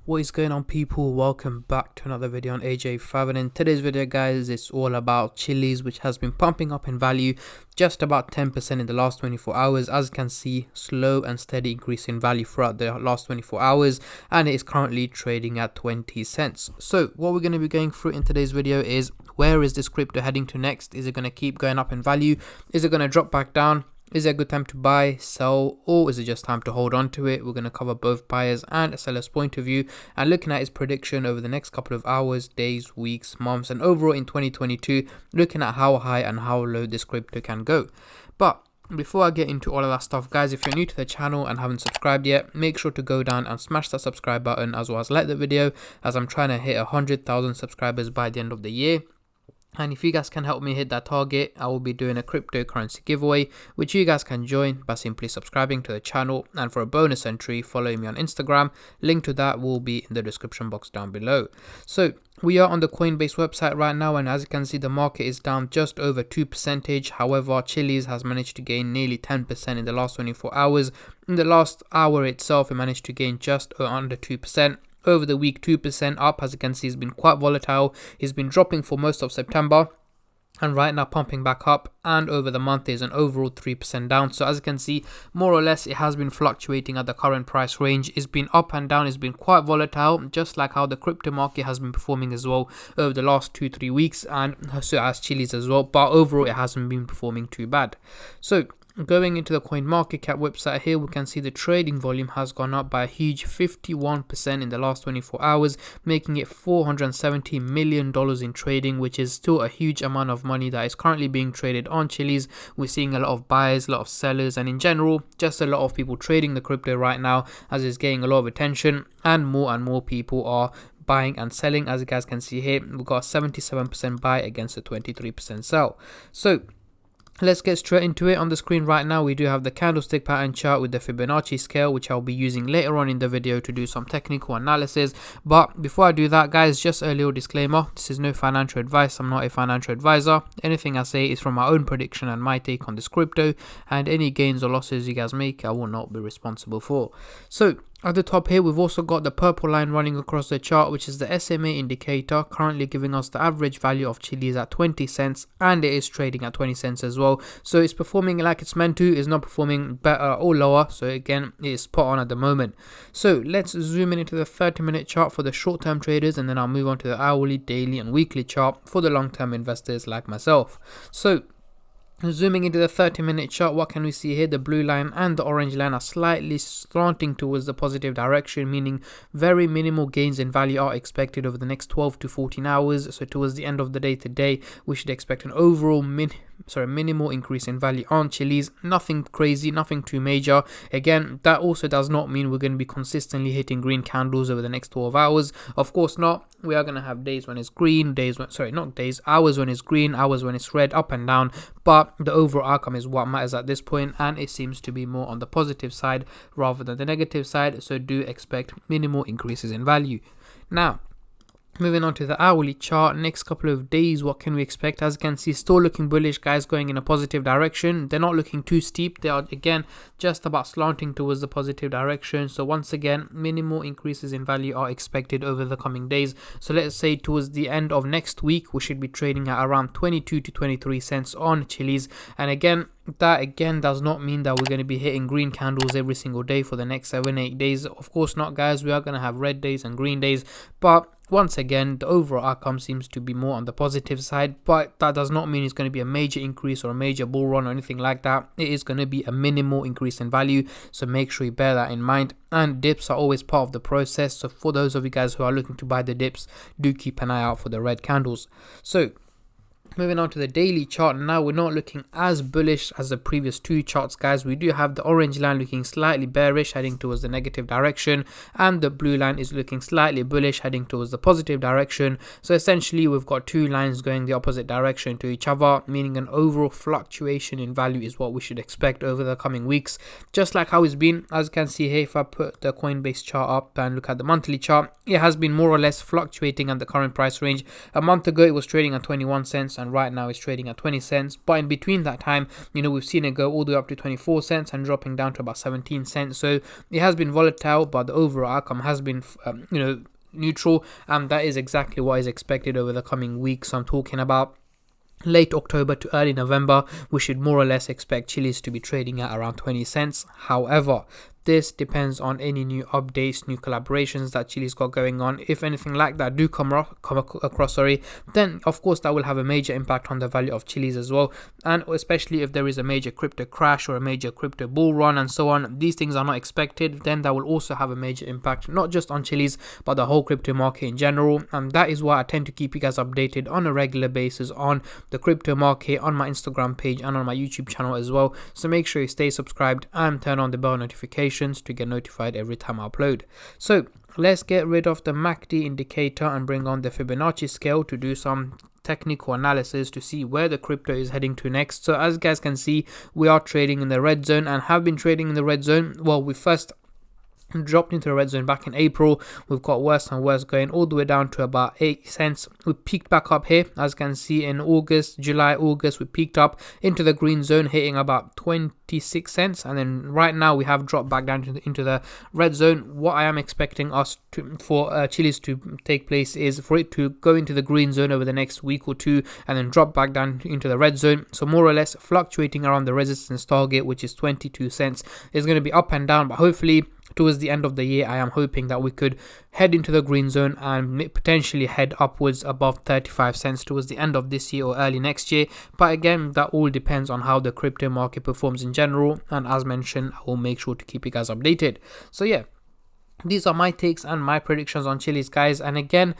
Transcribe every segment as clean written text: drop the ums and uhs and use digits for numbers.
What is going on, people? Welcome back to another video on AJ5, and in today's video guys, it's all about Chiliz, which has been pumping up in value just about 10% in the last 24 hours. As you can see, slow and steady increase in value throughout the last 24 hours, and it is currently trading at 20 cents. So what we're going to be going through in today's video is, where is this crypto heading to next? Is it going to keep going up in value? Is it going to drop back down? Is it a good time to buy, sell, or is it just time to hold on to it? We're going to cover both buyers and a seller's point of view, and looking at his prediction over the next couple of hours, days, weeks, months, and overall in 2022, looking at how high and how low this crypto can go. But before I get into all of that stuff, guys, if you're new to the channel and haven't subscribed yet, make sure to go down and smash that subscribe button, as well as like the video, as I'm trying to hit 100,000 subscribers by the end of the year. And if you guys can help me hit that target, I will be doing a cryptocurrency giveaway, which you guys can join by simply subscribing to the channel. And for a bonus entry, following me on Instagram. Link to that will be in the description box down below. So we are on the Coinbase website right now, and as you can see, the market is down just over 2%. However, Chiliz has managed to gain nearly 10% in the last 24 hours. In the last hour itself, it managed to gain just under 2%. Over the week, 2% up. As you can see, it's been quite volatile. It's been dropping for most of September, and right now pumping back up, and over the month is an overall 3% down. So as you can see, more or less it has been fluctuating at the current price range. It's been up and down, it's been quite volatile, just like how the crypto market has been performing as well over the last 2-3 weeks, and so has Chiliz as well, but overall it hasn't been performing too bad. So going into the CoinMarketCap website here, we can see the trading volume has gone up by a huge 51% in the last 24 hours, making it $470 million in trading, which is still a huge amount of money that is currently being traded on Chiliz. We're seeing a lot of buyers, a lot of sellers, and in general, just a lot of people trading the crypto right now, as it's getting a lot of attention, and more people are buying and selling. As you guys can see here, we've got 77% buy against a 23% sell. So let's get straight into it. On the screen right now, we do have the candlestick pattern chart with the Fibonacci scale, which I'll be using later on in the video to do some technical analysis. But before I do that, guys, just a little disclaimer: this is no financial advice. I'm not a financial advisor. Anything I say is from my own prediction and my take on this crypto, and any gains or losses you guys make, I will not be responsible for. So at the top here, we've also got the purple line running across the chart, which is the SMA indicator, currently giving us the average value of Chiliz at 20 cents, and it is trading at 20 cents as well. So it's performing like it's meant to. It's not performing better or lower. So again, it is spot on at the moment. So let's zoom in into the 30-minute chart for the short-term traders, and then I'll move on to the hourly, daily, and weekly chart for the long-term investors like myself. So zooming into the 30-minute chart, what can we see here? The blue line and the orange line are slightly slanting towards the positive direction, meaning very minimal gains in value are expected over the next 12 to 14 hours. So towards the end of the day today, we should expect an overall minimal increase in value on Chiliz. Nothing crazy, nothing too major. Again, that also does not mean we're going to be consistently hitting green candles over the next 12 hours. Of course not. We are going to have days when it's green, hours when it's green, hours when it's red, up and down. But the overall outcome is what matters at this point, and it seems to be more on the positive side rather than the negative side. So do expect minimal increases in value. Now, moving on to the hourly chart, next couple of days, what can we expect? As you can see, still looking bullish, guys, going in a positive direction. They're not looking too steep. They are, again, just about slanting towards the positive direction. So once again, minimal increases in value are expected over the coming days. So let's say towards the end of next week, we should be trading at around 22 to 23 cents on Chiliz. And again, that again does not mean that we're going to be hitting green candles every single day for the next 7-8 days. Of course not, guys. We are going to have red days and green days, but once again, the overall outcome seems to be more on the positive side, but that does not mean it's going to be a major increase or a major bull run or anything like that. It is going to be a minimal increase in value, so make sure you bear that in mind. And dips are always part of the process, so for those of you guys who are looking to buy the dips, do keep an eye out for the red candles. So moving on to the daily chart now, we're not looking as bullish as the previous two charts, guys. We do have the orange line looking slightly bearish, heading towards the negative direction, and the blue line is looking slightly bullish, heading towards the positive direction. So essentially, we've got two lines going the opposite direction to each other, meaning an overall fluctuation in value is what we should expect over the coming weeks, just like how it's been. As you can see here, if I put the Coinbase chart up and look at the monthly chart, it has been more or less fluctuating at the current price range. A month ago, it was trading at 21 cents, and right now it's trading at 20 cents. But in between that time, we've seen it go all the way up to 24 cents and dropping down to about 17 cents. So it has been volatile, but the overall outcome has been neutral, and that is exactly what is expected over the coming weeks. I'm talking about late October to early November. We should more or less expect Chiliz to be trading at around 20 cents. However, this depends on any new updates, new collaborations that Chiliz got going on. If anything like that do come across, then of course that will have a major impact on the value of Chiliz as well. And especially if there is a major crypto crash or a major crypto bull run and so on, these things are not expected, then that will also have a major impact, not just on Chiliz, but the whole crypto market in general. And that is why I tend to keep you guys updated on a regular basis on the crypto market, on my Instagram page and on my YouTube channel as well. So make sure you stay subscribed and turn on the bell notification to get notified every time I upload. So let's get rid of the MACD indicator and bring on the Fibonacci scale to do some technical analysis to see where the crypto is heading to next. So as you guys can see, we are trading in the red zone and have been trading in the red zone. Well, we first dropped into the red zone back in April. We've got worse and worse, going all the way down to about 8 cents. We peaked back up here, as you can see, in July, August, we peaked up into the green zone, hitting about 26 cents, and then right now we have dropped back down into the red zone. What I am expecting for Chiliz to take place is for it to go into the green zone over the next week or two and then drop back down into the red zone. So more or less fluctuating around the resistance target, which is 22 cents. It's going to be up and down, but hopefully towards the end of the year, I am hoping that we could head into the green zone and potentially head upwards above 35 cents towards the end of this year or early next year. But again, that all depends on how the crypto market performs in general. And as mentioned, I will make sure to keep you guys updated. So yeah, these are my takes and my predictions on Chiliz, guys. And again,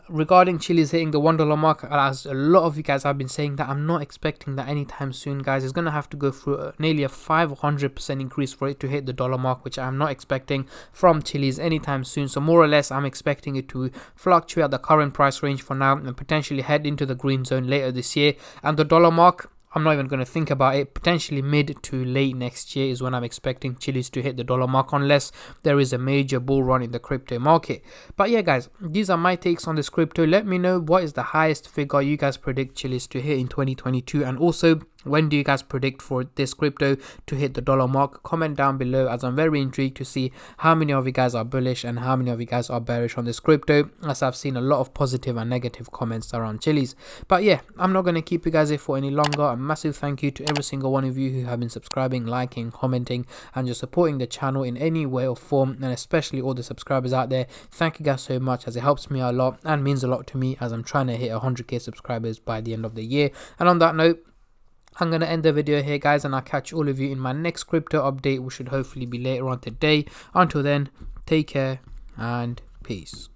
regarding Chiliz hitting the $1 mark, as a lot of you guys have been saying, that I'm not expecting that anytime soon, guys. It's going to have to go through nearly a 500% increase for it to hit the dollar mark, which I'm not expecting from Chiliz anytime soon. So more or less, I'm expecting it to fluctuate at the current price range for now and potentially head into the green zone later this year. And the dollar mark, I'm not even going to think about it. Potentially mid to late next year is when I'm expecting Chiliz to hit the dollar mark, unless there is a major bull run in the crypto market. But yeah, guys, these are my takes on this crypto. Let me know what is the highest figure you guys predict Chiliz to hit in 2022, and also when do you guys predict for this crypto to hit the dollar mark? Comment down below, as I'm very intrigued to see how many of you guys are bullish and how many of you guys are bearish on this crypto, as I've seen a lot of positive and negative comments around Chiliz. But yeah, I'm not going to keep you guys here for any longer. A massive thank you to every single one of you who have been subscribing, liking, commenting and just supporting the channel in any way or form, and especially all the subscribers out there. Thank you guys so much, as it helps me a lot and means a lot to me, as I'm trying to hit 100k subscribers by the end of the year. And on that note, I'm going to end the video here, guys, and I'll catch all of you in my next crypto update, which should hopefully be later on today. Until then, take care and peace.